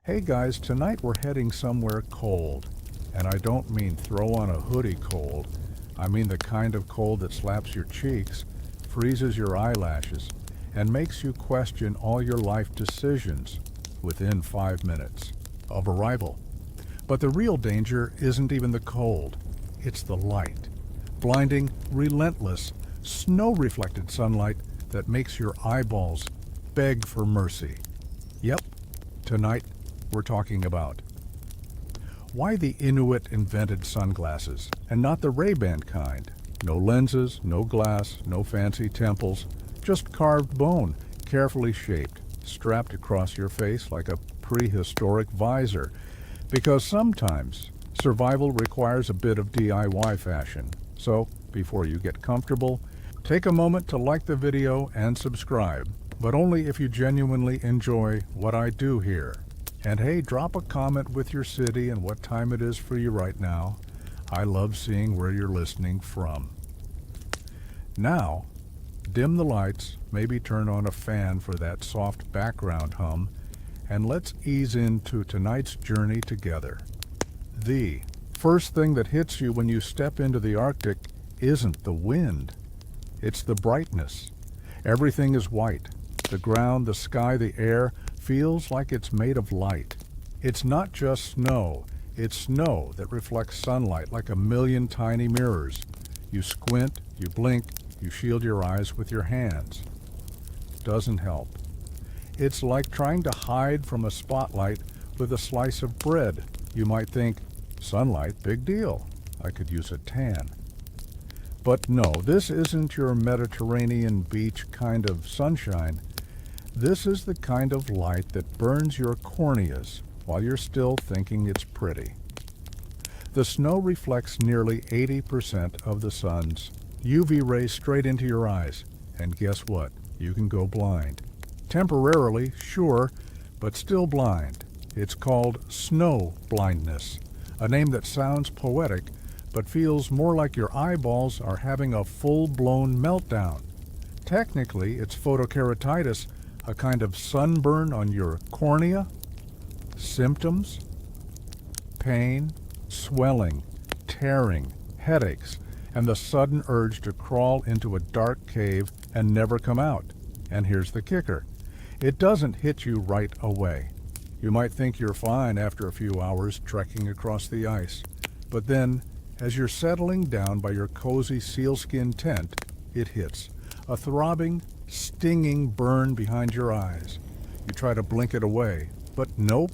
Hey guys, tonight we're heading somewhere cold. And I don't mean throw on a hoodie cold. I mean the kind of cold that slaps your cheeks, freezes your eyelashes, and makes you question all your life decisions within 5 minutes of arrival. But the real danger isn't even the cold. It's the light. Blinding, relentless, snow-reflected sunlight that makes your eyeballs beg for mercy. Yep, tonight we're talking about why the Inuit invented sunglasses, and not the Ray-Ban kind. No lenses, no glass, no fancy temples, just carved bone, carefully shaped, strapped across your face like a prehistoric visor. Because sometimes survival requires a bit of DIY fashion. So, before you get comfortable, take a moment to like the video and subscribe, but only if you genuinely enjoy what I do here. And hey, drop a comment with your city and what time it is for you right now. I love seeing where you're listening from. Now, dim the lights, maybe turn on a fan for that soft background hum, and let's ease into tonight's journey together. The first thing that hits you when you step into the Arctic isn't the wind. It's the brightness. Everything is white. The ground, the sky, the air feels like it's made of light. It's not just snow. It's snow that reflects sunlight like a million tiny mirrors. You squint, you blink, you shield your eyes with your hands. Doesn't help. It's like trying to hide from a spotlight with a slice of bread. You might think, sunlight, big deal. I could use a tan. But no, this isn't your Mediterranean beach kind of sunshine. This is the kind of light that burns your corneas while you're still thinking it's pretty. The snow reflects nearly 80% of the sun's UV rays straight into your eyes, and guess what? You can go blind. Temporarily, sure, but still blind. It's called snow blindness, a name that sounds poetic, but feels more like your eyeballs are having a full-blown meltdown. Technically, it's photokeratitis, a kind of sunburn on your cornea. Symptoms: pain, swelling, tearing, headaches, and the sudden urge to crawl into a dark cave and never come out. And here's the kicker. It doesn't hit you right away. You might think you're fine after a few hours trekking across the ice. But then, as you're settling down by your cozy sealskin tent, it hits. A throbbing, stinging burn behind your eyes. You try to blink it away, but nope,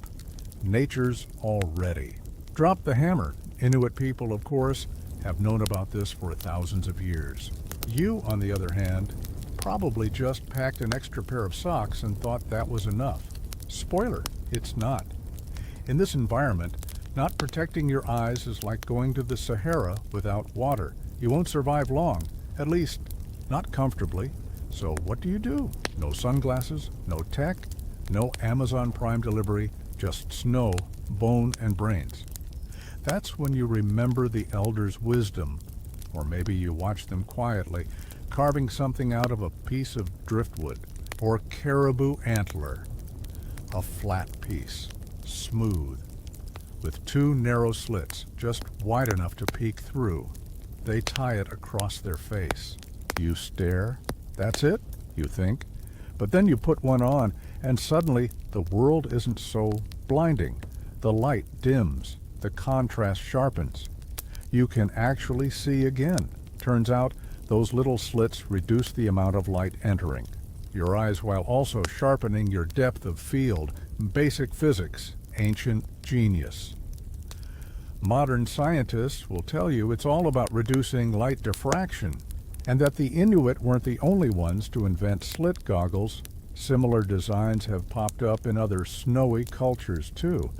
nature's already. Drop the hammer. Inuit people, of course, have known about this for thousands of years. You, on the other hand, probably just packed an extra pair of socks and thought that was enough. Spoiler, it's not. In this environment, not protecting your eyes is like going to the Sahara without water. You won't survive long, at least not comfortably. So what do? No sunglasses, no tech, no Amazon Prime delivery, just snow, bone, and brains. That's when you remember the elders' wisdom, or maybe you watch them quietly, carving something out of a piece of driftwood, or caribou antler. A flat piece, smooth, with 2 narrow slits, just wide enough to peek through. They tie it across their face. You stare. That's it, you think. But then you put one on, and suddenly the world isn't so blinding. The light dims. The contrast sharpens. You can actually see again. Turns out those little slits reduce the amount of light entering your eyes while also sharpening your depth of field. Basic physics, ancient genius. Modern scientists will tell you it's all about reducing light diffraction, and that the Inuit weren't the only ones to invent slit goggles. Similar designs have popped up in other snowy cultures too.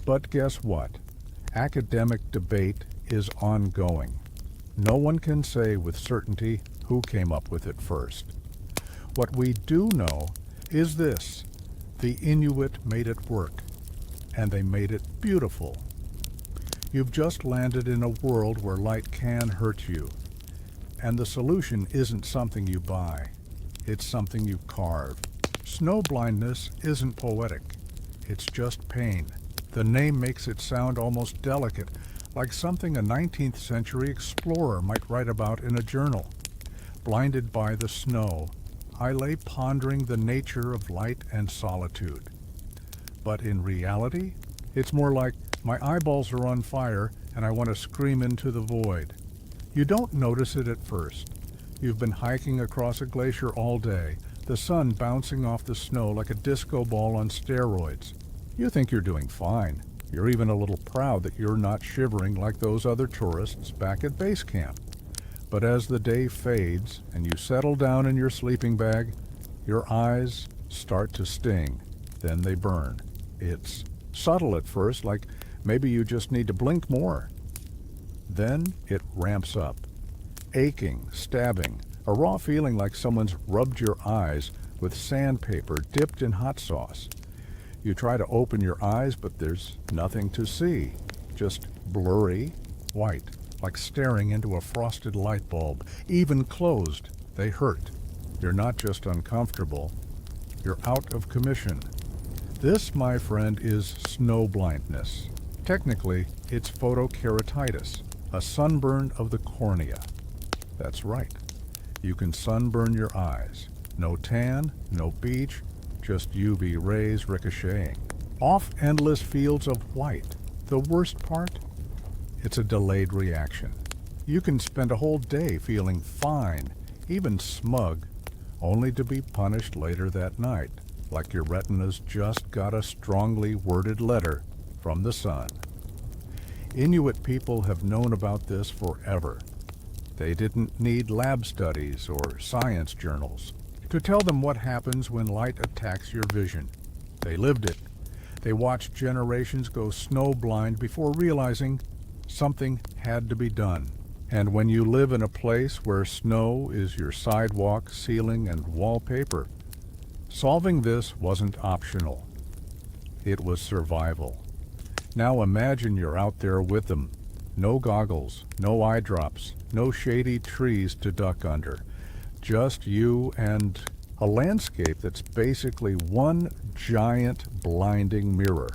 But guess what? Academic debate is ongoing. No one can say with certainty who came up with it first. What we do know is this: the Inuit made it work, and they made it beautiful. You've just landed in a world where light can hurt you, and the solution isn't something you buy, it's something you carve. Snow blindness isn't poetic, it's just pain. The name makes it sound almost delicate, like something a 19th century explorer might write about in a journal. Blinded by the snow, I lay pondering the nature of light and solitude. But in reality, it's more like my eyeballs are on fire and I want to scream into the void. You don't notice it at first. You've been hiking across a glacier all day, the sun bouncing off the snow like a disco ball on steroids. You think you're doing fine. You're even a little proud that you're not shivering like those other tourists back at base camp. But as the day fades and you settle down in your sleeping bag, your eyes start to sting. Then they burn. It's subtle at first, like maybe you just need to blink more. Then it ramps up. Aching, stabbing, a raw feeling like someone's rubbed your eyes with sandpaper dipped in hot sauce. You try to open your eyes, but there's nothing to see. Just blurry white, like staring into a frosted light bulb. Even closed, they hurt. You're not just uncomfortable, you're out of commission. This, my friend, is snow blindness. Technically, it's photokeratitis, a sunburn of the cornea. That's right. You can sunburn your eyes. No tan, no beach, just UV rays ricocheting. Off endless fields of white. The worst part? It's a delayed reaction. You can spend a whole day feeling fine, even smug, only to be punished later that night, like your retina's just got a strongly worded letter from the sun. Inuit people have known about this forever. They didn't need lab studies or science journals to tell them what happens when light attacks your vision. They lived it. They watched generations go snowblind before realizing something had to be done. And when you live in a place where snow is your sidewalk, ceiling, and wallpaper, solving this wasn't optional. It was survival. Now imagine you're out there with them. No goggles, no eye drops, no shady trees to duck under. Just you and a landscape that's basically one giant blinding mirror.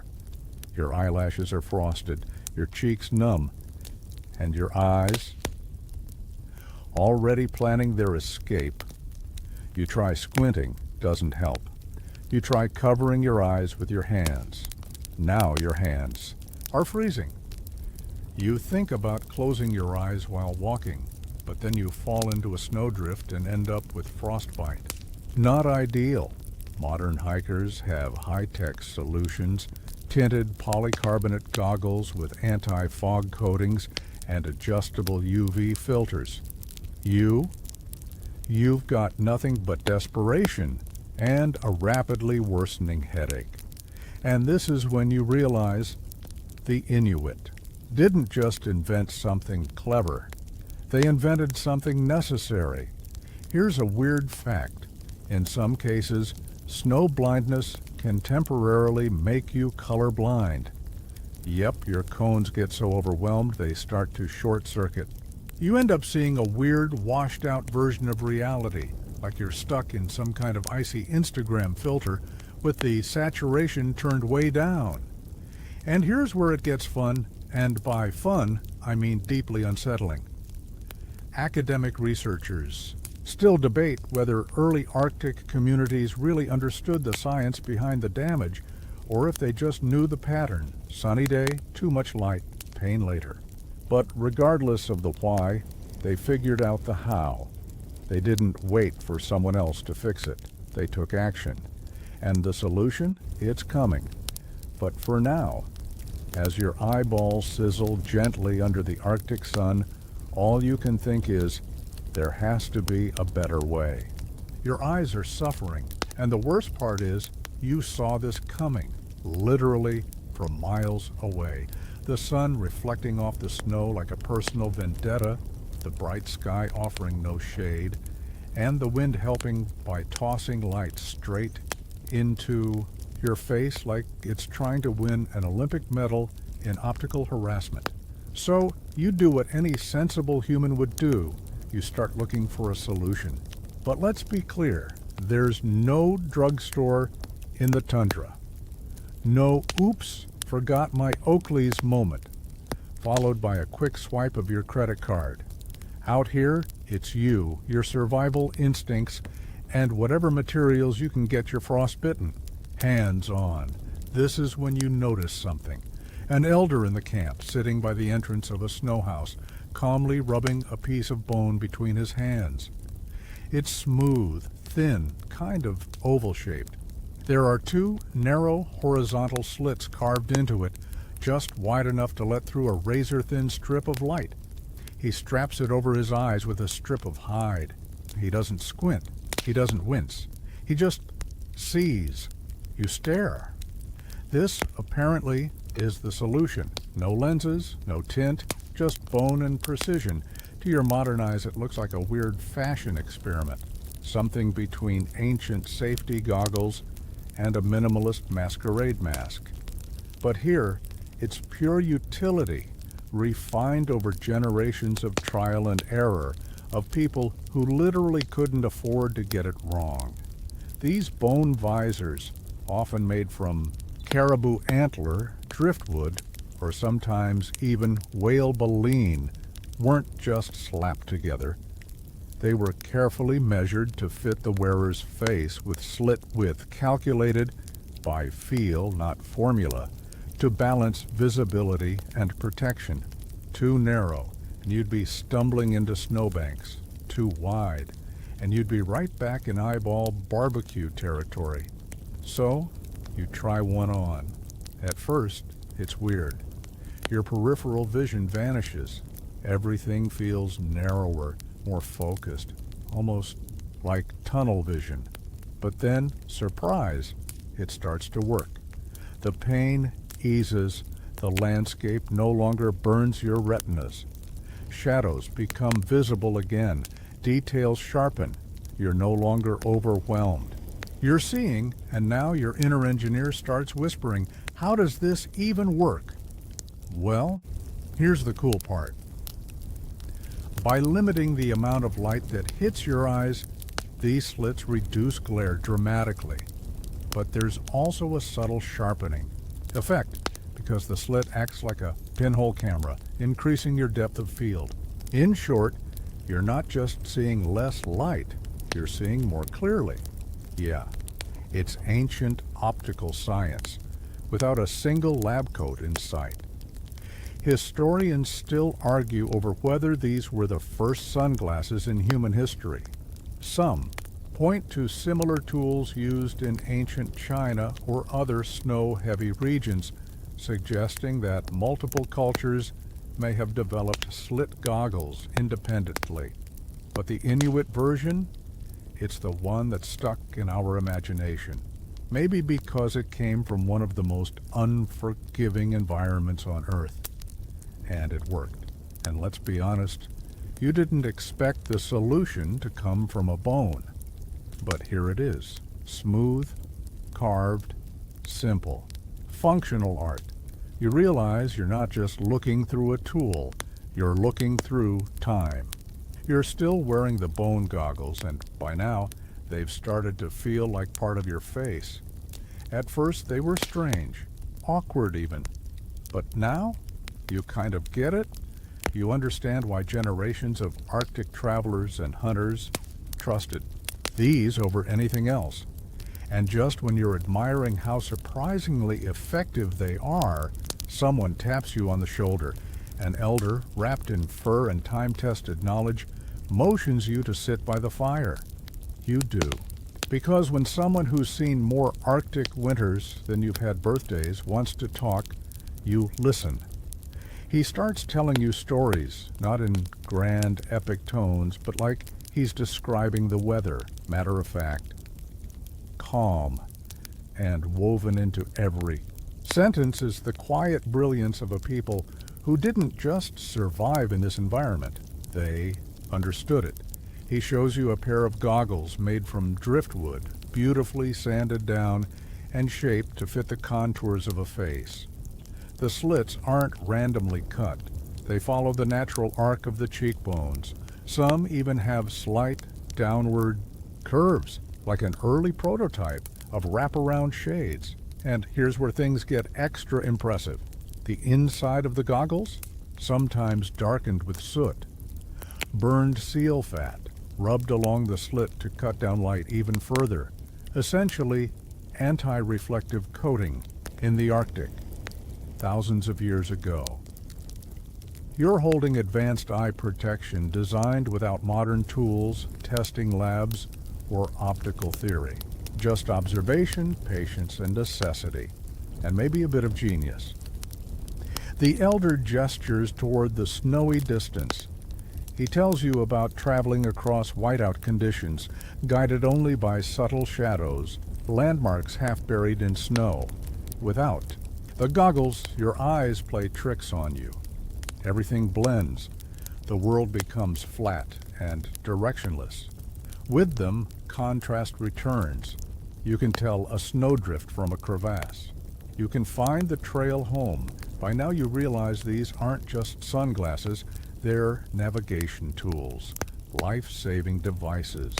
Your eyelashes are frosted, your cheeks numb, and your eyes already planning their escape. You try squinting, doesn't help. You try covering your eyes with your hands. Now your hands are freezing. You think about closing your eyes while walking, but then you fall into a snowdrift and end up with frostbite. Not ideal. Modern hikers have high-tech solutions, tinted polycarbonate goggles with anti-fog coatings and adjustable UV filters. You've got nothing but desperation and a rapidly worsening headache. And this is when you realize the Inuit didn't just invent something clever. They invented something necessary. Here's a weird fact. In some cases, snow blindness can temporarily make you colorblind. Yep, your cones get so overwhelmed they start to short circuit. You end up seeing a weird, washed-out version of reality, like you're stuck in some kind of icy Instagram filter with the saturation turned way down. And here's where it gets fun, and by fun, I mean deeply unsettling. Academic researchers still debate whether early Arctic communities really understood the science behind the damage, or if they just knew the pattern: sunny day, too much light, pain later. But regardless of the why, they figured out the how. They didn't wait for someone else to fix it. They took action. And the solution? It's coming. But for now, as your eyeballs sizzle gently under the Arctic sun, all you can think is, there has to be a better way. Your eyes are suffering, and the worst part is, you saw this coming, literally from miles away. The sun reflecting off the snow like a personal vendetta, the bright sky offering no shade, and the wind helping by tossing light straight into your face like it's trying to win an Olympic medal in optical harassment. So you do what any sensible human would do. You start looking for a solution. But let's be clear, there's no drugstore in the tundra. No oops, forgot my Oakley's moment, followed by a quick swipe of your credit card. Out here, it's you, your survival instincts, and whatever materials you can get your frostbitten. Hands on. This is when you notice something. An elder in the camp, sitting by the entrance of a snow house, calmly rubbing a piece of bone between his hands. It's smooth, thin, kind of oval-shaped. There are two narrow horizontal slits carved into it, just wide enough to let through a razor-thin strip of light. He straps it over his eyes with a strip of hide. He doesn't squint. He doesn't wince. He just sees. You stare. This, apparently, is the solution. No lenses, no tint, just bone and precision. To your modern eyes, it looks like a weird fashion experiment. Something between ancient safety goggles and a minimalist masquerade mask. But here, it's pure utility, refined over generations of trial and error, of people who literally couldn't afford to get it wrong. These bone visors, often made from caribou antler, driftwood, or sometimes even whale baleen, weren't just slapped together. They were carefully measured to fit the wearer's face with slit width calculated by feel, not formula, to balance visibility and protection. Too narrow, and you'd be stumbling into snowbanks. Too wide, and you'd be right back in eyeball barbecue territory. So, you try one on. At first, it's weird. Your peripheral vision vanishes. Everything feels narrower, more focused, almost like tunnel vision. But then, surprise, it starts to work. The pain eases, the landscape no longer burns your retinas. Shadows become visible again, details sharpen, you're no longer overwhelmed. You're seeing, and now your inner engineer starts whispering, how does this even work? Well, here's the cool part. By limiting the amount of light that hits your eyes, these slits reduce glare dramatically. But there's also a subtle sharpening effect because the slit acts like a pinhole camera, increasing your depth of field. In short, you're not just seeing less light, you're seeing more clearly. Yeah, it's ancient optical science, without a single lab coat in sight. Historians still argue over whether these were the first sunglasses in human history. Some point to similar tools used in ancient China or other snow-heavy regions, suggesting that multiple cultures may have developed slit goggles independently. But the Inuit version? It's the one that stuck in our imagination. Maybe because it came from one of the most unforgiving environments on Earth. And it worked. And let's be honest, you didn't expect the solution to come from a bone. But here it is. Smooth, carved, simple. Functional art. You realize you're not just looking through a tool, you're looking through time. You're still wearing the bone goggles, and by now, they've started to feel like part of your face. At first, they were strange, awkward even. But now, you kind of get it. You understand why generations of Arctic travelers and hunters trusted these over anything else. And just when you're admiring how surprisingly effective they are, someone taps you on the shoulder. An elder, wrapped in fur and time-tested knowledge, motions you to sit by the fire. You do. Because when someone who's seen more Arctic winters than you've had birthdays wants to talk, you listen. He starts telling you stories, not in grand, epic tones, but like he's describing the weather, matter of fact, calm, and woven into every sentence is the quiet brilliance of a people who didn't just survive in this environment, they understood it. He shows you a pair of goggles made from driftwood, beautifully sanded down and shaped to fit the contours of a face. The slits aren't randomly cut. They follow the natural arc of the cheekbones. Some even have slight downward curves, like an early prototype of wraparound shades. And here's where things get extra impressive. The inside of the goggles, sometimes darkened with soot. Burned seal fat, rubbed along the slit to cut down light even further. Essentially, anti-reflective coating in the Arctic, thousands of years ago. You're holding advanced eye protection designed without modern tools, testing labs, or optical theory. Just observation, patience, and necessity, and maybe a bit of genius. The elder gestures toward the snowy distance. He tells you about traveling across whiteout conditions, guided only by subtle shadows, landmarks half buried in snow. Without the goggles, your eyes play tricks on you. Everything blends. The world becomes flat and directionless. With them, contrast returns. You can tell a snowdrift from a crevasse. You can find the trail home. By now you realize these aren't just sunglasses, they're navigation tools, life-saving devices.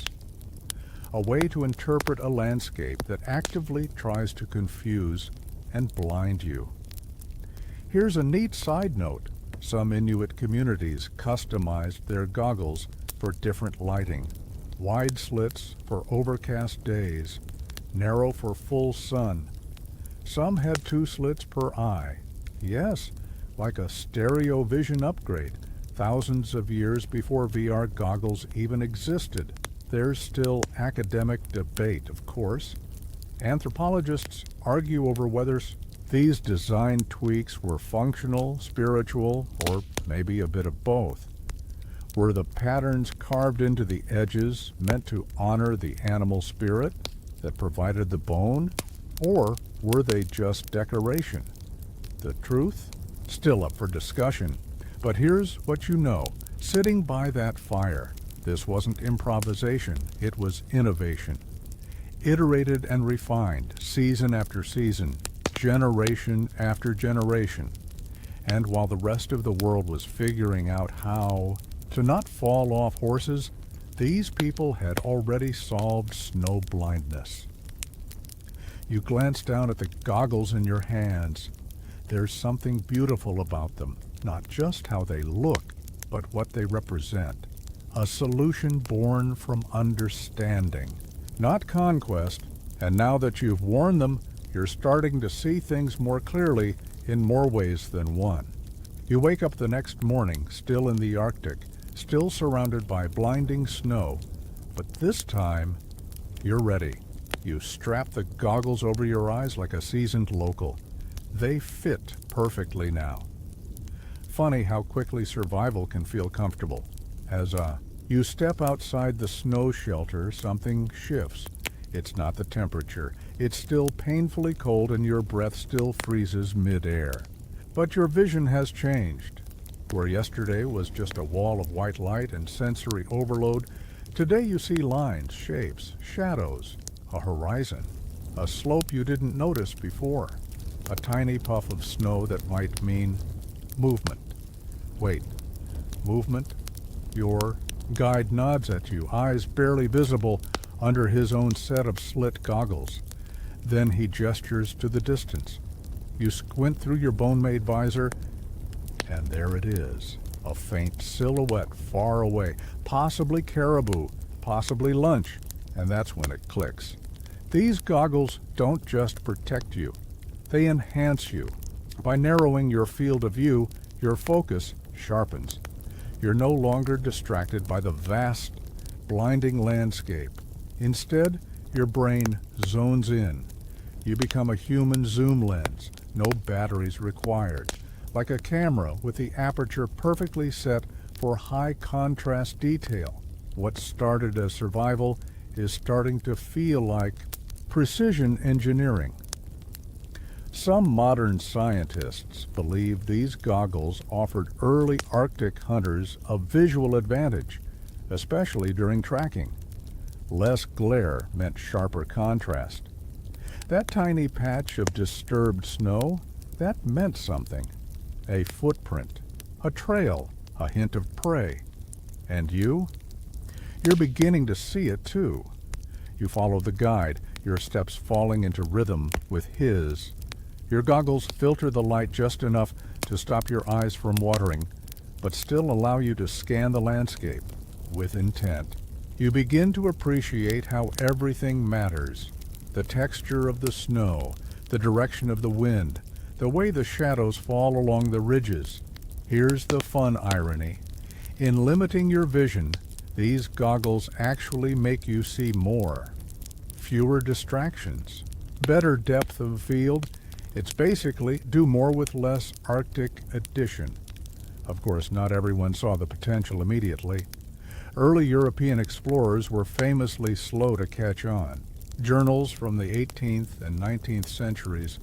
A way to interpret a landscape that actively tries to confuse and blind you. Here's a neat side note. Some Inuit communities customized their goggles for different lighting. Wide slits for overcast days, narrow for full sun. Some had 2 slits per eye. Yes, like a stereo vision upgrade, thousands of years before VR goggles even existed. There's still academic debate, of course. Anthropologists argue over whether these design tweaks were functional, spiritual, or maybe a bit of both. Were the patterns carved into the edges meant to honor the animal spirit that provided the bone, or were they just decoration? The truth? Still up for discussion. But here's what you know. Sitting by that fire, this wasn't improvisation, it was innovation. Iterated and refined, season after season, generation after generation. And while the rest of the world was figuring out how to not fall off horses, these people had already solved snow blindness. You glance down at the goggles in your hands. There's something beautiful about them, not just how they look, but what they represent. A solution born from understanding, not conquest. And now that you've worn them, you're starting to see things more clearly in more ways than one. You wake up the next morning, still in the Arctic, still surrounded by blinding snow, but this time, you're ready. You strap the goggles over your eyes like a seasoned local. They fit perfectly now. Funny how quickly survival can feel comfortable. As you step outside the snow shelter, something shifts. It's not the temperature. It's still painfully cold and your breath still freezes mid-air. But your vision has changed. Where yesterday was just a wall of white light and sensory overload, today you see lines, shapes, shadows, a horizon, a slope you didn't notice before, a tiny puff of snow that might mean movement. Wait, movement? Your guide nods at you, eyes barely visible under his own set of slit goggles. Then he gestures to the distance. You squint through your bone-made visor, and there it is, a faint silhouette far away, possibly caribou, possibly lunch, and that's when it clicks. These goggles don't just protect you, they enhance you. By narrowing your field of view, your focus sharpens. You're no longer distracted by the vast, blinding landscape. Instead, your brain zones in. You become a human zoom lens, no batteries required, like a camera with the aperture perfectly set for high contrast detail. What started as survival is starting to feel like precision engineering. Some modern scientists believe these goggles offered early Arctic hunters a visual advantage, especially during tracking. Less glare meant sharper contrast. That tiny patch of disturbed snow, that meant something. A footprint, a trail, a hint of prey. And you? You're beginning to see it too. You follow the guide, your steps falling into rhythm with his. Your goggles filter the light just enough to stop your eyes from watering, but still allow you to scan the landscape with intent. You begin to appreciate how everything matters. The texture of the snow, the direction of the wind, the way the shadows fall along the ridges. Here's the fun irony. In limiting your vision, these goggles actually make you see more. Fewer distractions, better depth of field. It's basically do more with less Arctic edition. Of course, not everyone saw the potential immediately. Early European explorers were famously slow to catch on. Journals from the 18th and 19th centuries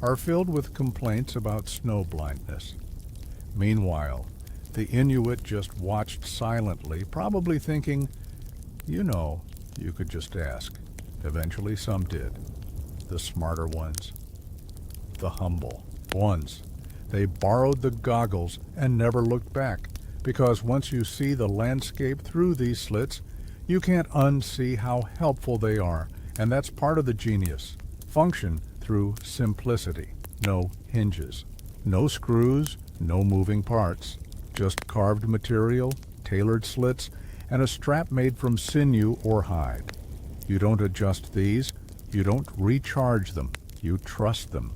are filled with complaints about snow blindness. Meanwhile, the Inuit just watched silently, probably thinking, you could just ask. Eventually some did. The smarter ones. The humble ones. They borrowed the goggles and never looked back, because once you see the landscape through these slits, you can't unsee how helpful they are, and that's part of the genius. Function through simplicity. No hinges. No screws, no moving parts. Just carved material, tailored slits, and a strap made from sinew or hide. You don't adjust these, you don't recharge them, you trust them.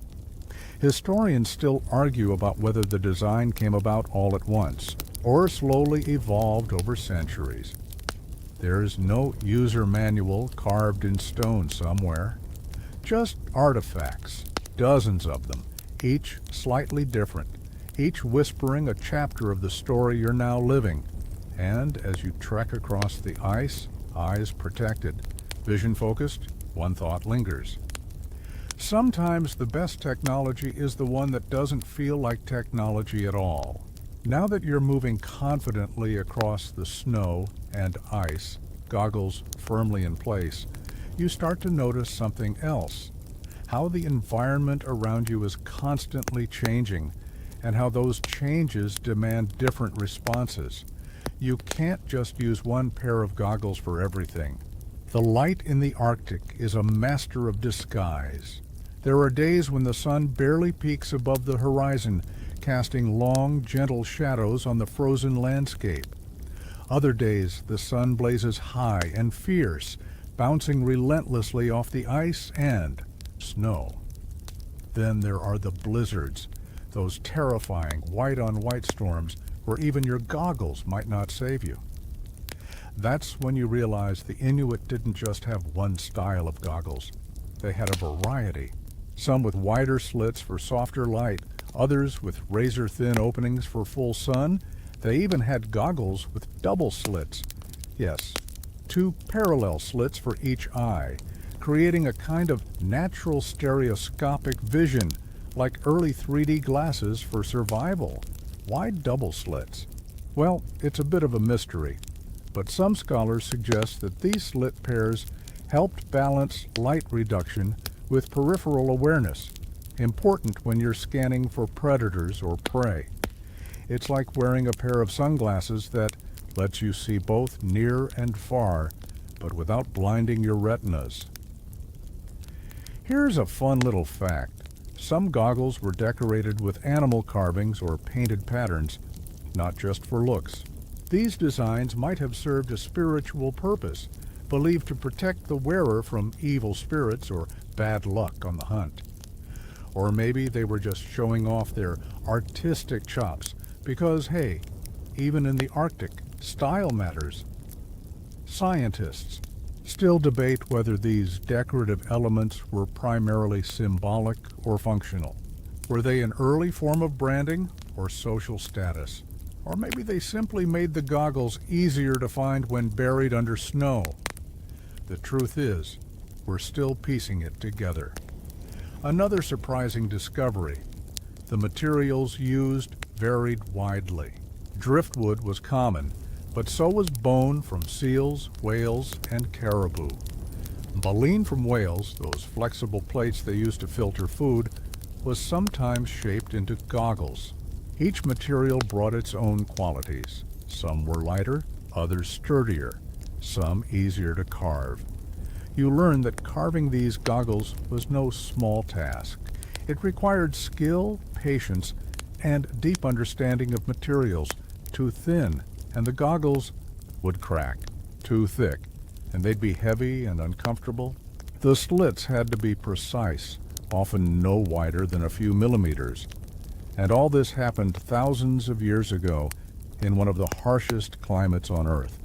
Historians still argue about whether the design came about all at once, or slowly evolved over centuries. There's no user manual carved in stone somewhere. Just artifacts, dozens of them, each slightly different, each whispering a chapter of the story you're now living. And as you trek across the ice, eyes protected, vision focused, one thought lingers. Sometimes the best technology is the one that doesn't feel like technology at all. Now that you're moving confidently across the snow and ice, goggles firmly in place, you start to notice something else. How the environment around you is constantly changing, and how those changes demand different responses. You can't just use one pair of goggles for everything. The light in the Arctic is a master of disguise. There are days when the sun barely peeks above the horizon, casting long, gentle shadows on the frozen landscape. Other days, the sun blazes high and fierce, bouncing relentlessly off the ice and snow. Then there are the blizzards, those terrifying white-on-white storms where even your goggles might not save you. That's when you realize the Inuit didn't just have one style of goggles. They had a variety, some with wider slits for softer light, others with razor-thin openings for full sun. They even had goggles with double slits. Yes, 2 parallel slits for each eye, creating a kind of natural stereoscopic vision, like early 3D glasses for survival. Why double slits? Well, it's a bit of a mystery, but some scholars suggest that these slit pairs helped balance light reduction with peripheral awareness, important when you're scanning for predators or prey. It's like wearing a pair of sunglasses that lets you see both near and far, but without blinding your retinas. Here's a fun little fact. Some goggles were decorated with animal carvings or painted patterns, not just for looks. These designs might have served a spiritual purpose, believed to protect the wearer from evil spirits or bad luck on the hunt. Or maybe they were just showing off their artistic chops, because, hey, even in the Arctic, style matters. Scientists still debate whether these decorative elements were primarily symbolic or functional. Were they an early form of branding or social status? Or maybe they simply made the goggles easier to find when buried under snow. The truth is, we're still piecing it together. Another surprising discovery: the materials used varied widely. Driftwood was common, but so was bone from seals, whales, and caribou. Baleen from whales, those flexible plates they used to filter food, was sometimes shaped into goggles. Each material brought its own qualities. Some were lighter, others sturdier, some easier to carve. you learn that carving these goggles was no small task. It required skill, patience, and deep understanding of materials. Too thin, and the goggles would crack. Too thick, and they'd be heavy and uncomfortable. The slits had to be precise, often no wider than a few millimeters. And all this happened thousands of years ago in one of the harshest climates on Earth,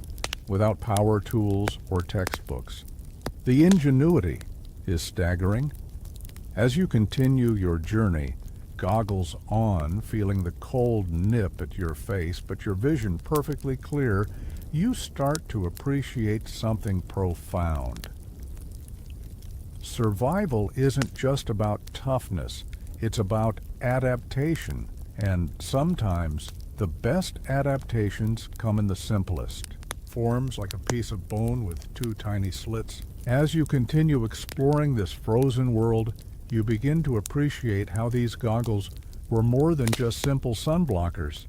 without power tools or textbooks. The ingenuity is staggering. As you continue your journey, goggles on, feeling the cold nip at your face, but your vision perfectly clear, you start to appreciate something profound. Survival isn't just about toughness, it's about adaptation, and sometimes the best adaptations come in the simplest forms, like a piece of bone with two tiny slits. As you continue exploring this frozen world, you begin to appreciate how these goggles were more than just simple sun blockers.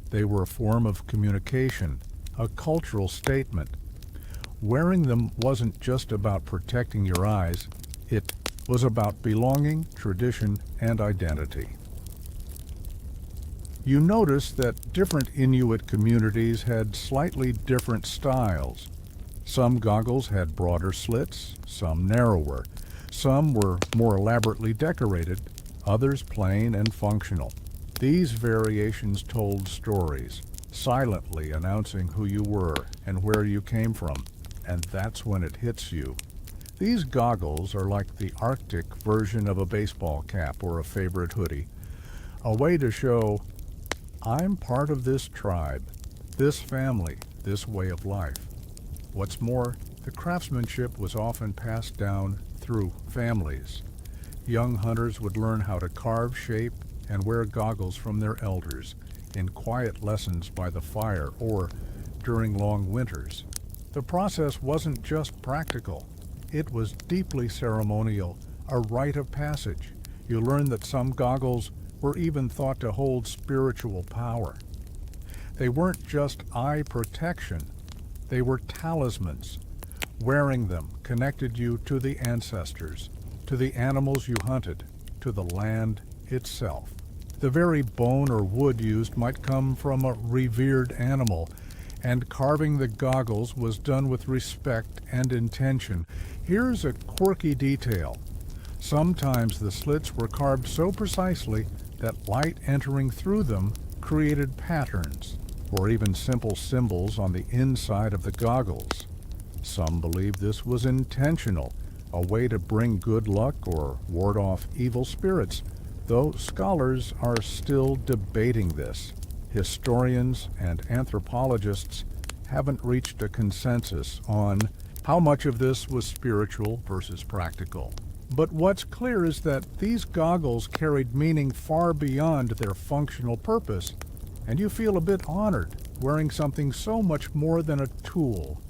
They were a form of communication, a cultural statement. Wearing them wasn't just about protecting your eyes, it was about belonging, tradition, and identity. You notice that different Inuit communities had slightly different styles. Some goggles had broader slits, some narrower. Some were more elaborately decorated, others plain and functional. These variations told stories, silently announcing who you were and where you came from, and that's when it hits you. These goggles are like the Arctic version of a baseball cap or a favorite hoodie, a way to show, I'm part of this tribe, this family, this way of life. What's more, the craftsmanship was often passed down through families. Young hunters would learn how to carve, shape, and wear goggles from their elders in quiet lessons by the fire or during long winters. The process wasn't just practical. It was deeply ceremonial, a rite of passage. You learn that some goggles were even thought to hold spiritual power. They weren't just eye protection, they were talismans. Wearing them connected you to the ancestors, to the animals you hunted, to the land itself. The very bone or wood used might come from a revered animal, and carving the goggles was done with respect and intention. Here's a quirky detail. Sometimes the slits were carved so precisely that light entering through them created patterns, or even simple symbols on the inside of the goggles. Some believe this was intentional, a way to bring good luck or ward off evil spirits, though scholars are still debating this. Historians and anthropologists haven't reached a consensus on how much of this was spiritual versus practical. But what's clear is that these goggles carried meaning far beyond their functional purpose, and you feel a bit honored wearing something so much more than a tool.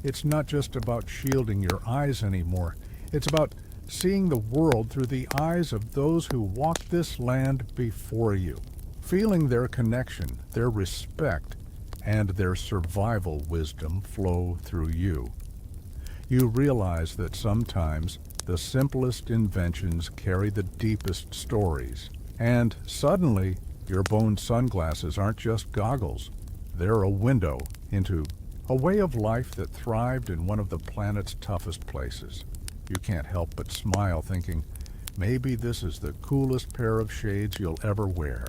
It's not just about shielding your eyes anymore. It's about seeing the world through the eyes of those who walked this land before you, feeling their connection, their respect, and their survival wisdom flow through you. You realize that sometimes the simplest inventions carry the deepest stories, and suddenly your bone sunglasses aren't just goggles. They're a window into a way of life that thrived in one of the planet's toughest places. You can't help but smile thinking, maybe this is the coolest pair of shades you'll ever wear.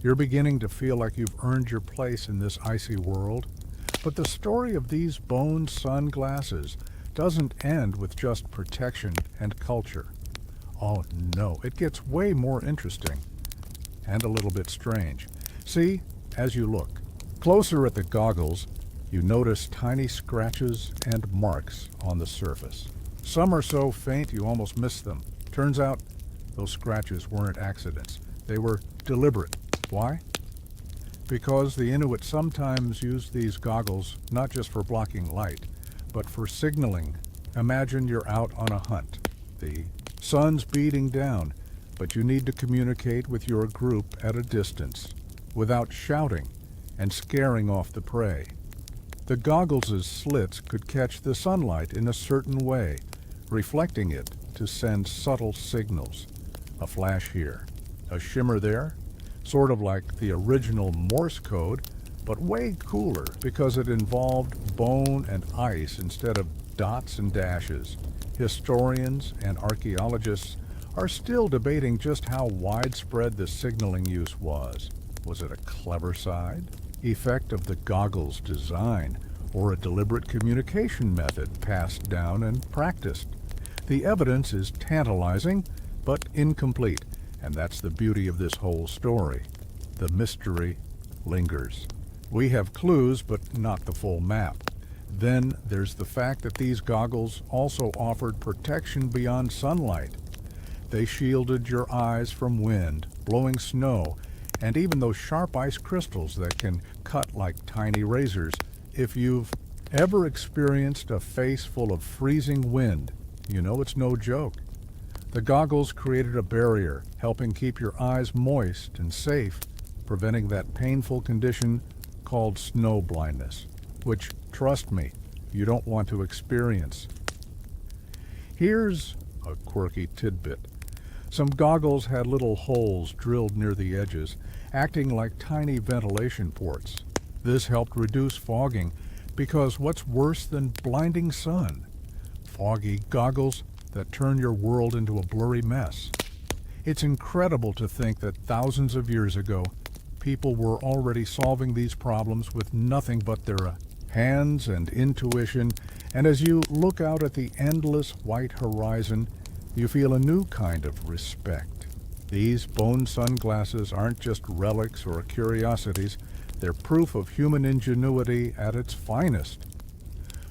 You're beginning to feel like you've earned your place in this icy world. But the story of these bone sunglasses doesn't end with just protection and culture. Oh no, it gets way more interesting and a little bit strange. See, as you look closer at the goggles, you notice tiny scratches and marks on the surface. Some are so faint you almost miss them. Turns out those scratches weren't accidents. They were deliberate. Why? Because the Inuit sometimes used these goggles not just for blocking light, but for signaling. Imagine you're out on a hunt. The sun's beating down, but you need to communicate with your group at a distance without shouting and scaring off the prey. The goggles' slits could catch the sunlight in a certain way, reflecting it to send subtle signals. A flash here, a shimmer there, sort of like the original Morse code, but way cooler because it involved bone and ice instead of dots and dashes. Historians and archaeologists are still debating just how widespread the signaling use was. Was it a clever side effect of the goggles' design, or a deliberate communication method passed down and practiced? The evidence is tantalizing, but incomplete, and that's the beauty of this whole story. The mystery lingers. We have clues, but not the full map. Then there's the fact that these goggles also offered protection beyond sunlight. They shielded your eyes from wind, blowing snow, and even those sharp ice crystals that can cut like tiny razors. If you've ever experienced a face full of freezing wind, you know it's no joke. The goggles created a barrier, helping keep your eyes moist and safe, preventing that painful condition called snow blindness, which, trust me, you don't want to experience. Here's a quirky tidbit. Some goggles had little holes drilled near the edges, acting like tiny ventilation ports. This helped reduce fogging, because what's worse than blinding sun? Foggy goggles that turn your world into a blurry mess. It's incredible to think that thousands of years ago, people were already solving these problems with nothing but their hands and intuition, and as you look out at the endless white horizon, you feel a new kind of respect. These bone sunglasses aren't just relics or curiosities, they're proof of human ingenuity at its finest.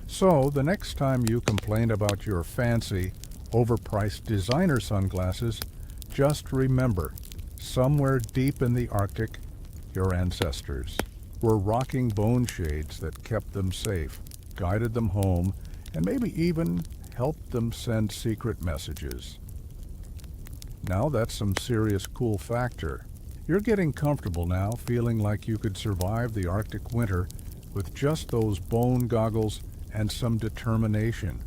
So, the next time you complain about your fancy, overpriced designer sunglasses, just remember, somewhere deep in the Arctic, your ancestors were rocking bone shades that kept them safe, guided them home, and maybe even helped them send secret messages. Now that's some serious cool factor. You're getting comfortable now, feeling like you could survive the Arctic winter with just those bone goggles and some determination.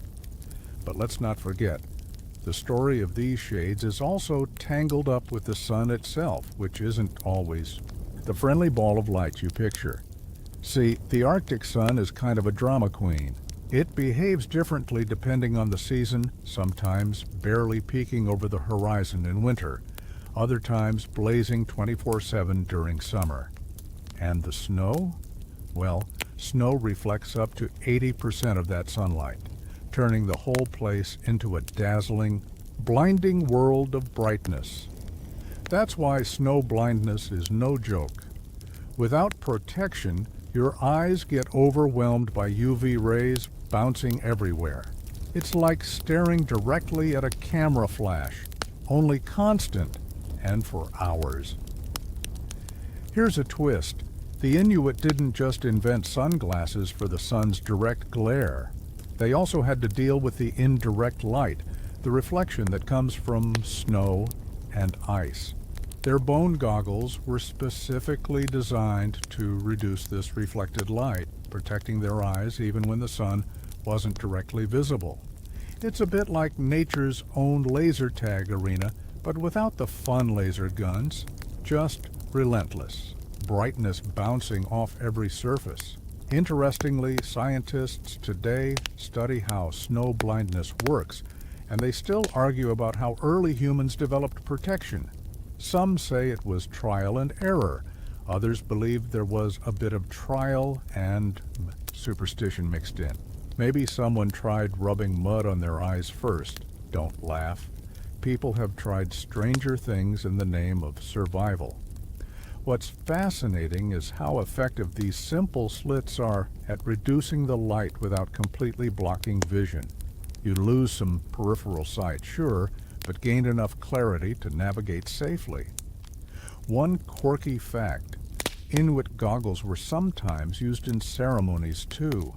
But let's not forget, the story of these shades is also tangled up with the sun itself, which isn't always the friendly ball of light you picture. See, the Arctic sun is kind of a drama queen. It behaves differently depending on the season, sometimes barely peeking over the horizon in winter, other times blazing 24/7 during summer. And the snow? Well, snow reflects up to 80% of that sunlight, turning the whole place into a dazzling, blinding world of brightness. That's why snow blindness is no joke. Without protection, your eyes get overwhelmed by UV rays bouncing everywhere. It's like staring directly at a camera flash, only constant and for hours. Here's a twist. The Inuit didn't just invent sunglasses for the sun's direct glare. They also had to deal with the indirect light, the reflection that comes from snow and ice. Their bone goggles were specifically designed to reduce this reflected light, protecting their eyes even when the sun wasn't directly visible. It's a bit like nature's own laser tag arena, but without the fun laser guns, just relentless, brightness bouncing off every surface. Interestingly, scientists today study how snow blindness works, and they still argue about how early humans developed protection. Some say it was trial and error. Others believe there was a bit of trial and superstition mixed in. Maybe someone tried rubbing mud on their eyes first. Don't laugh. People have tried stranger things in the name of survival. What's fascinating is how effective these simple slits are at reducing the light without completely blocking vision. You lose some peripheral sight, sure, but gain enough clarity to navigate safely. One quirky fact, Inuit goggles were sometimes used in ceremonies too.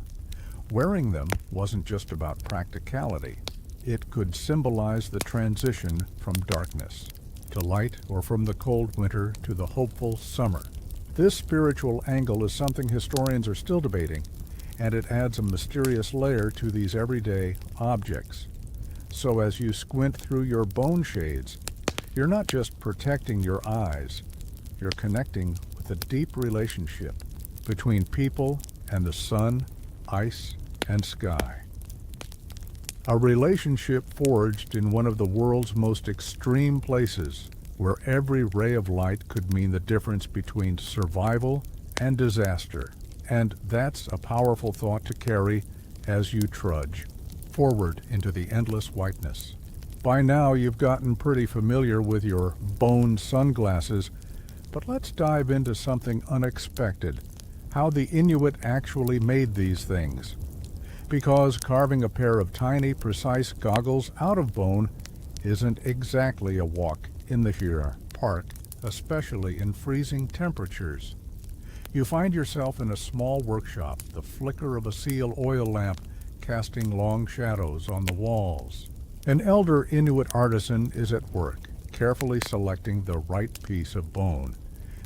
Wearing them wasn't just about practicality. It could symbolize the transition from darkness to light, or from the cold winter to the hopeful summer. This spiritual angle is something historians are still debating, and it adds a mysterious layer to these everyday objects. So as you squint through your bone shades, you're not just protecting your eyes, you're connecting with a deep relationship between people and the sun, ice, and sky. A relationship forged in one of the world's most extreme places, where every ray of light could mean the difference between survival and disaster. And that's a powerful thought to carry as you trudge forward into the endless whiteness. By now you've gotten pretty familiar with your bone sunglasses, but let's dive into something unexpected, how the Inuit actually made these things. Because carving a pair of tiny, precise goggles out of bone isn't exactly a walk in the park, especially in freezing temperatures. You find yourself in a small workshop, the flicker of a seal oil lamp casting long shadows on the walls. An elder Inuit artisan is at work, carefully selecting the right piece of bone,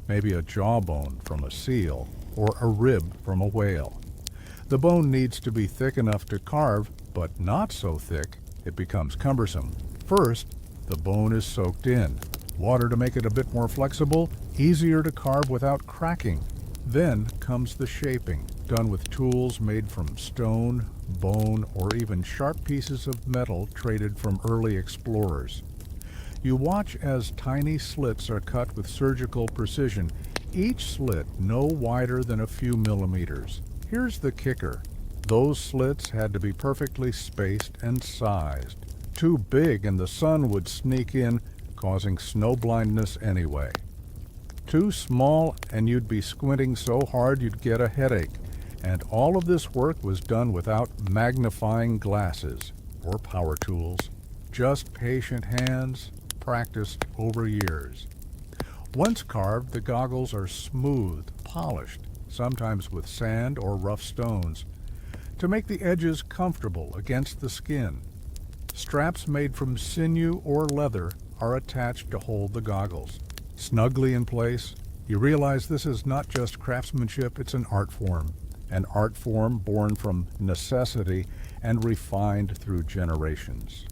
maybe a jawbone from a seal or a rib from a whale. The bone needs to be thick enough to carve, but not so thick it becomes cumbersome. First, the bone is soaked in, water to make it a bit more flexible, easier to carve without cracking. Then comes the shaping, done with tools made from stone, bone, or even sharp pieces of metal traded from early explorers. You watch as tiny slits are cut with surgical precision, each slit no wider than a few millimeters. Here's the kicker. Those slits had to be perfectly spaced and sized. Too big and the sun would sneak in, causing snow blindness anyway. Too small and you'd be squinting so hard you'd get a headache. And all of this work was done without magnifying glasses or power tools. Just patient hands, practiced over years. Once carved, the goggles are smooth, polished, sometimes with sand or rough stones, to make the edges comfortable against the skin. Straps made from sinew or leather are attached to hold the goggles. Snugly in place, you realize this is not just craftsmanship, it's an art form born from necessity and refined through generations.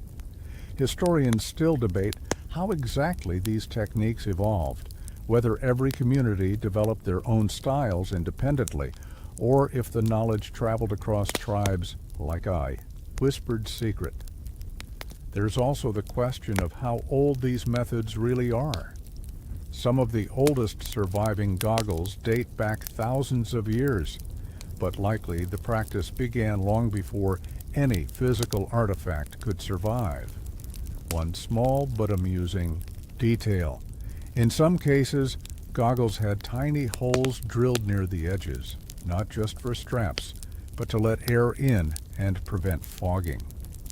Historians still debate how exactly these techniques evolved, whether every community developed their own styles independently, or if the knowledge traveled across tribes like whispered secret. There's also the question of how old these methods really are. Some of the oldest surviving goggles date back thousands of years, but likely the practice began long before any physical artifact could survive. One small but amusing detail. In some cases, goggles had tiny holes drilled near the edges, not just for straps, but to let air in and prevent fogging.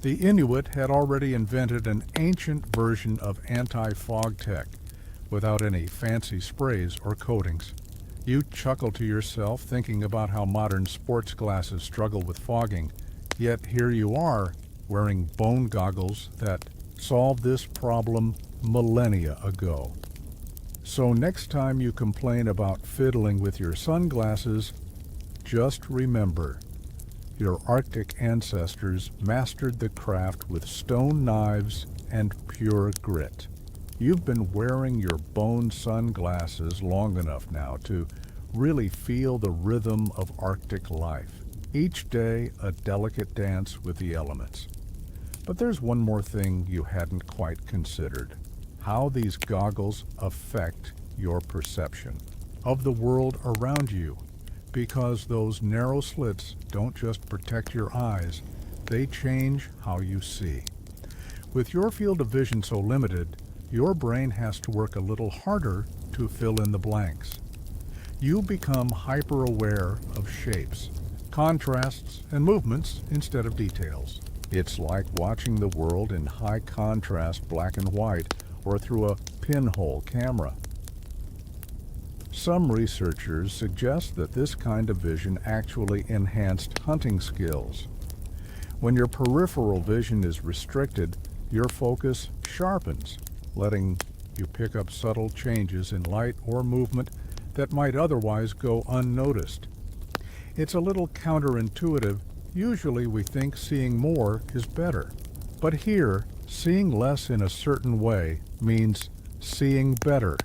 The Inuit had already invented an ancient version of anti-fog tech, without any fancy sprays or coatings. You chuckle to yourself thinking about how modern sports glasses struggle with fogging, yet here you are wearing bone goggles that solved this problem millennia ago. So next time you complain about fiddling with your sunglasses, just remember, your Arctic ancestors mastered the craft with stone knives and pure grit. You've been wearing your bone sunglasses long enough now to really feel the rhythm of Arctic life. Each day a delicate dance with the elements. But there's one more thing you hadn't quite considered. How these goggles affect your perception of the world around you. Because those narrow slits don't just protect your eyes, they change how you see. With your field of vision so limited, your brain has to work a little harder to fill in the blanks. You become hyper-aware of shapes, contrasts, and movements instead of details. It's like watching the world in high-contrast black and white or through a pinhole camera. Some researchers suggest that this kind of vision actually enhanced hunting skills. When your peripheral vision is restricted, your focus sharpens, letting you pick up subtle changes in light or movement that might otherwise go unnoticed. It's a little counterintuitive. Usually we think seeing more is better. But here, seeing less in a certain way means seeing better.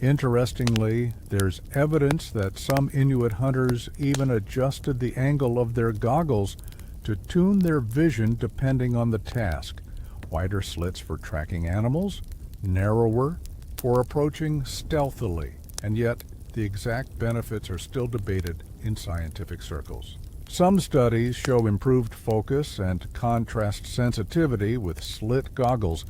Interestingly, there's evidence that some Inuit hunters even adjusted the angle of their goggles to tune their vision depending on the task. Wider slits for tracking animals, narrower for approaching stealthily, and yet the exact benefits are still debated in scientific circles. Some studies show improved focus and contrast sensitivity with slit goggles.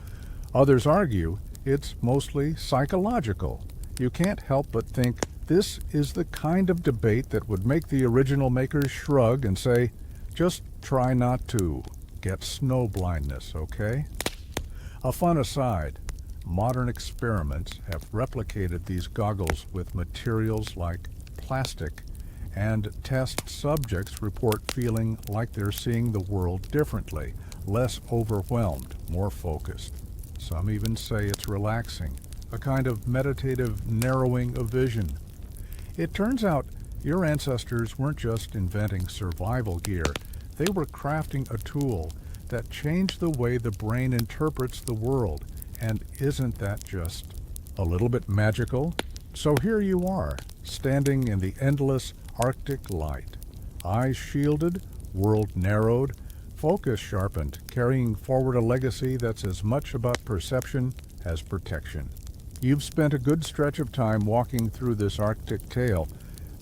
Others argue it's mostly psychological. You can't help but think this is the kind of debate that would make the original makers shrug and say, just try not to get snow blindness, okay? A fun aside, modern experiments have replicated these goggles with materials like plastic, and test subjects report feeling like they're seeing the world differently, less overwhelmed, more focused. Some even say it's relaxing, a kind of meditative narrowing of vision. It turns out your ancestors weren't just inventing survival gear, they were crafting a tool that changed the way the brain interprets the world. And isn't that just a little bit magical? So here you are, standing in the endless Arctic light, eyes shielded, world narrowed, focus sharpened, carrying forward a legacy that's as much about perception as protection. You've spent a good stretch of time walking through this Arctic tale,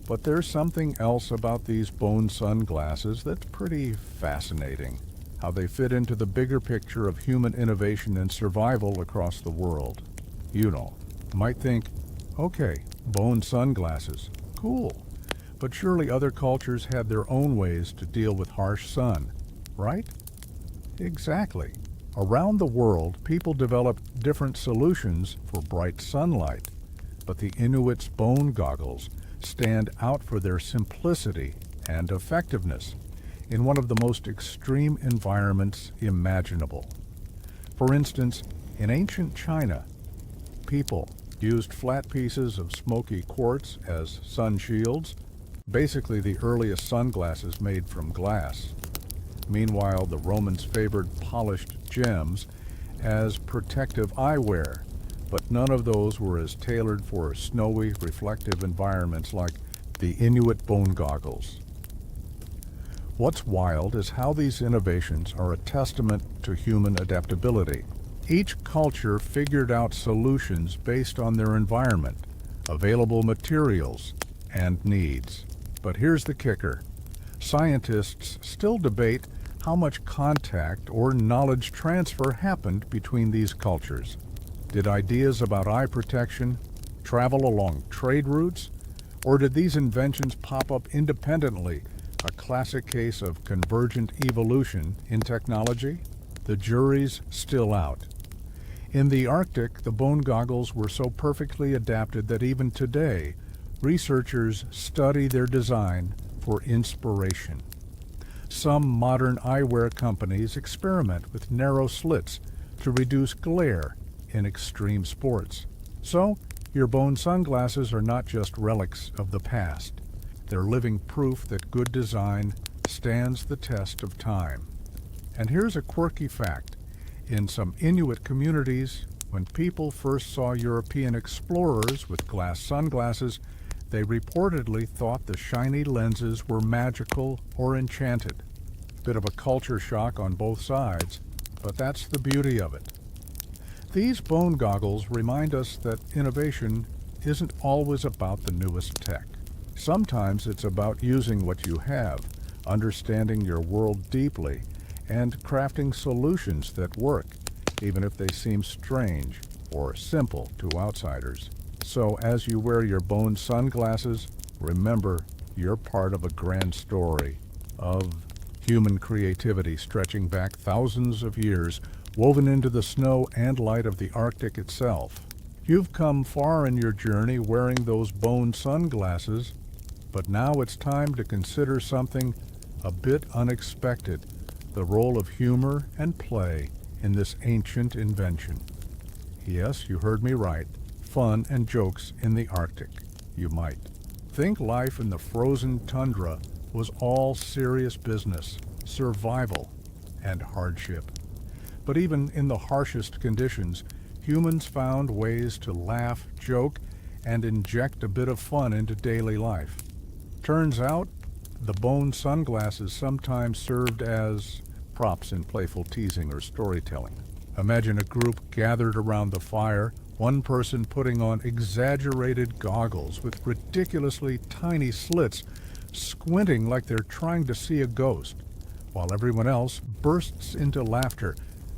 but there's something else about these bone sunglasses that's pretty fascinating. How they fit into the bigger picture of human innovation and survival across the world. You might think, okay, bone sunglasses, cool. But surely other cultures had their own ways to deal with harsh sun, right? Exactly. Around the world, people developed different solutions for bright sunlight, but the Inuits' bone goggles stand out for their simplicity and effectiveness in one of the most extreme environments imaginable. For instance, in ancient China, people used flat pieces of smoky quartz as sun shields, basically the earliest sunglasses made from glass. Meanwhile, the Romans favored polished gems as protective eyewear, but none of those were as tailored for snowy, reflective environments like the Inuit bone goggles. What's wild is how these innovations are a testament to human adaptability. Each culture figured out solutions based on their environment, available materials, and needs. But here's the kicker. Scientists still debate how much contact or knowledge transfer happened between these cultures. Did ideas about eye protection travel along trade routes, or did these inventions pop up independently, a classic case of convergent evolution in technology? The jury's still out. In the Arctic, the bone goggles were so perfectly adapted that even today, researchers study their design for inspiration. Some modern eyewear companies experiment with narrow slits to reduce glare in extreme sports. So, your bone sunglasses are not just relics of the past. They're living proof that good design stands the test of time. And here's a quirky fact. In some Inuit communities, when people first saw European explorers with glass sunglasses, they reportedly thought the shiny lenses were magical or enchanted. Bit of a culture shock on both sides, but that's the beauty of it. These bone goggles remind us that innovation isn't always about the newest tech. Sometimes it's about using what you have, understanding your world deeply, and crafting solutions that work, even if they seem strange or simple to outsiders. So as you wear your bone sunglasses, remember you're part of a grand story of human creativity stretching back thousands of years, woven into the snow and light of the Arctic itself. You've come far in your journey wearing those bone sunglasses, but now it's time to consider something a bit unexpected, the role of humor and play in this ancient invention. Yes, you heard me right. Fun and jokes in the Arctic. You might think life in the frozen tundra was all serious business, survival, and hardship. But even in the harshest conditions, humans found ways to laugh, joke, and inject a bit of fun into daily life. Turns out, the bone sunglasses sometimes served as props in playful teasing or storytelling. Imagine a group gathered around the fire, one person putting on exaggerated goggles with ridiculously tiny slits, squinting like they're trying to see a ghost, while everyone else bursts into laughter.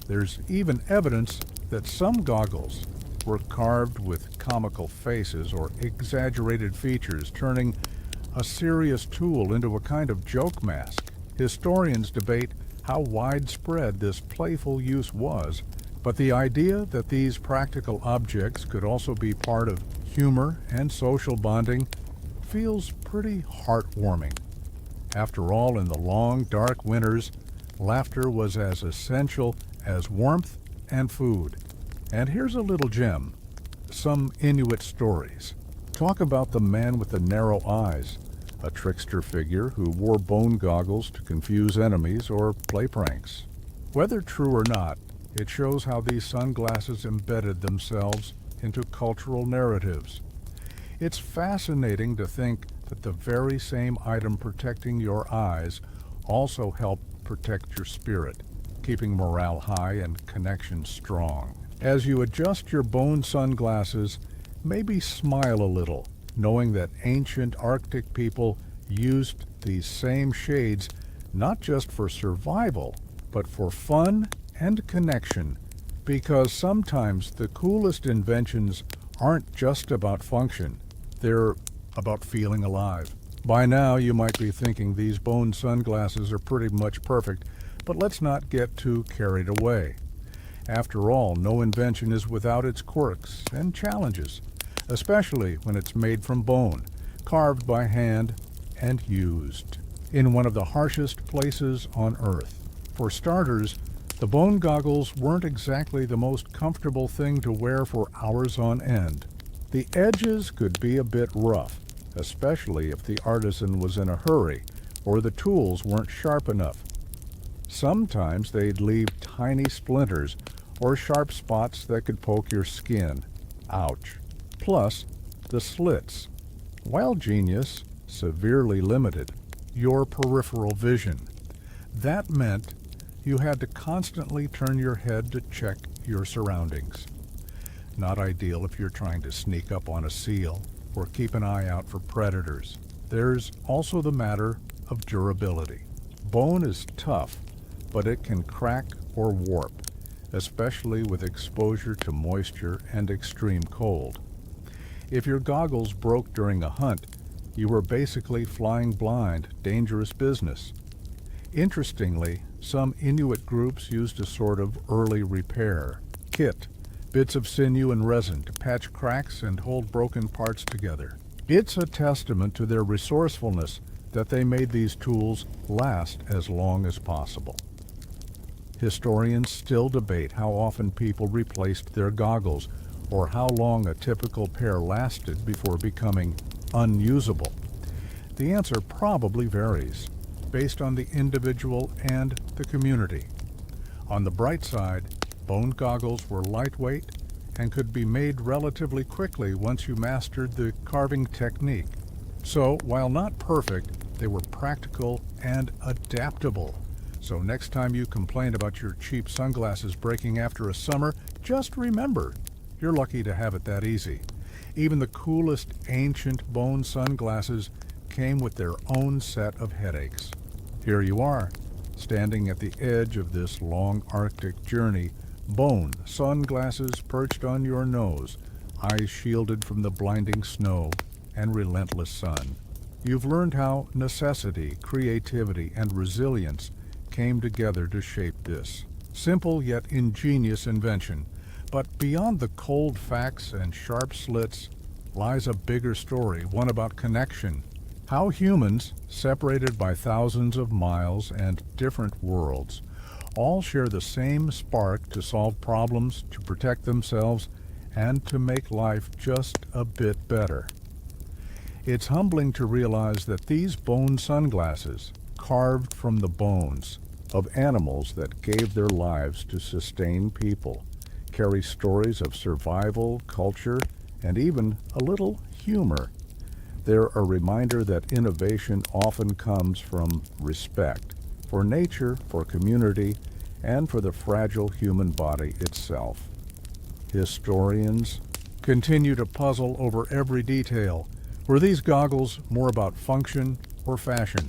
There's even evidence that some goggles were carved with comical faces or exaggerated features, turning a serious tool into a kind of joke mask. Historians debate how widespread this playful use was, but the idea that these practical objects could also be part of humor and social bonding feels pretty heartwarming. After all, in the long, dark winters, laughter was as essential as warmth and food. And here's a little gem: some Inuit stories. Talk about the man with the narrow eyes, a trickster figure who wore bone goggles to confuse enemies or play pranks. Whether true or not, it shows how these sunglasses embedded themselves into cultural narratives. It's fascinating to think that the very same item protecting your eyes also helped protect your spirit, keeping morale high and connection strong. As you adjust your bone sunglasses, maybe smile a little, knowing that ancient Arctic people used these same shades not just for survival, but for fun and connection, because sometimes the coolest inventions aren't just about function, they're about feeling alive. By now you might be thinking these bone sunglasses are pretty much perfect, but let's not get too carried away. After all, no invention is without its quirks and challenges, especially when it's made from bone, carved by hand, and used in one of the harshest places on Earth. For starters, the bone goggles weren't exactly the most comfortable thing to wear for hours on end. The edges could be a bit rough, especially if the artisan was in a hurry or the tools weren't sharp enough. Sometimes they'd leave tiny splinters or sharp spots that could poke your skin. Ouch. Plus, the slits, while genius, severely limited your peripheral vision. That meant you had to constantly turn your head to check your surroundings. Not ideal if you're trying to sneak up on a seal or keep an eye out for predators. There's also the matter of durability. Bone is tough, but it can crack or warp, especially with exposure to moisture and extreme cold. If your goggles broke during a hunt, you were basically flying blind, dangerous business. Interestingly, some Inuit groups used a sort of early repair kit, bits of sinew and resin to patch cracks and hold broken parts together. It's a testament to their resourcefulness that they made these tools last as long as possible. Historians still debate how often people replaced their goggles or how long a typical pair lasted before becoming unusable. The answer probably varies, based on the individual and the community. On the bright side, bone goggles were lightweight and could be made relatively quickly once you mastered the carving technique. So, while not perfect, they were practical and adaptable. So next time you complain about your cheap sunglasses breaking after a summer, just remember, you're lucky to have it that easy. Even the coolest ancient bone sunglasses came with their own set of headaches. Here you are, standing at the edge of this long Arctic journey, bone sunglasses perched on your nose, eyes shielded from the blinding snow and relentless sun. You've learned how necessity, creativity, and resilience came together to shape this simple yet ingenious invention. But beyond the cold facts and sharp slits lies a bigger story, one about connection. How humans, separated by thousands of miles and different worlds, all share the same spark to solve problems, to protect themselves, and to make life just a bit better. It's humbling to realize that these bone sunglasses, carved from the bones, of animals that gave their lives to sustain people, carry stories of survival, culture, and even a little humor. They're a reminder that innovation often comes from respect for nature, for community, and for the fragile human body itself. Historians continue to puzzle over every detail. Were these goggles more about function or fashion?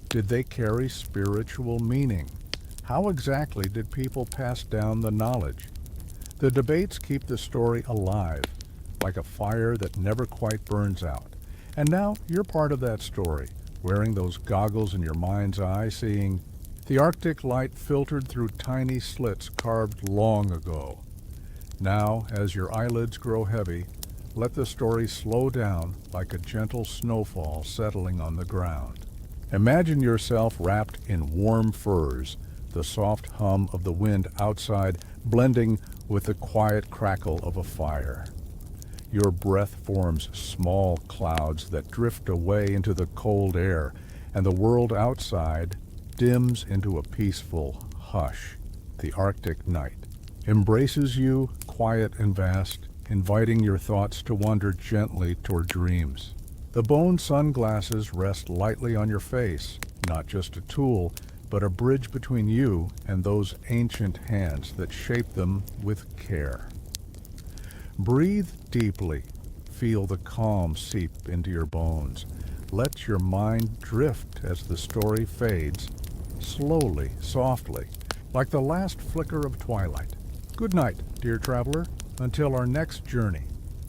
Did they carry spiritual meaning? How exactly did people pass down the knowledge? The debates keep the story alive, like a fire that never quite burns out. And now you're part of that story, wearing those goggles in your mind's eye, seeing the Arctic light filtered through tiny slits carved long ago. Now, as your eyelids grow heavy, let the story slow down like a gentle snowfall settling on the ground. Imagine yourself wrapped in warm furs, the soft hum of the wind outside blending with the quiet crackle of a fire. Your breath forms small clouds that drift away into the cold air, and the world outside dims into a peaceful hush. The Arctic night embraces you, quiet and vast, inviting your thoughts to wander gently toward dreams. The bone sunglasses rest lightly on your face, not just a tool, but a bridge between you and those ancient hands that shape them with care. Breathe deeply. Feel the calm seep into your bones. Let your mind drift as the story fades, slowly, softly, like the last flicker of twilight. Good night, dear traveler, until our next journey.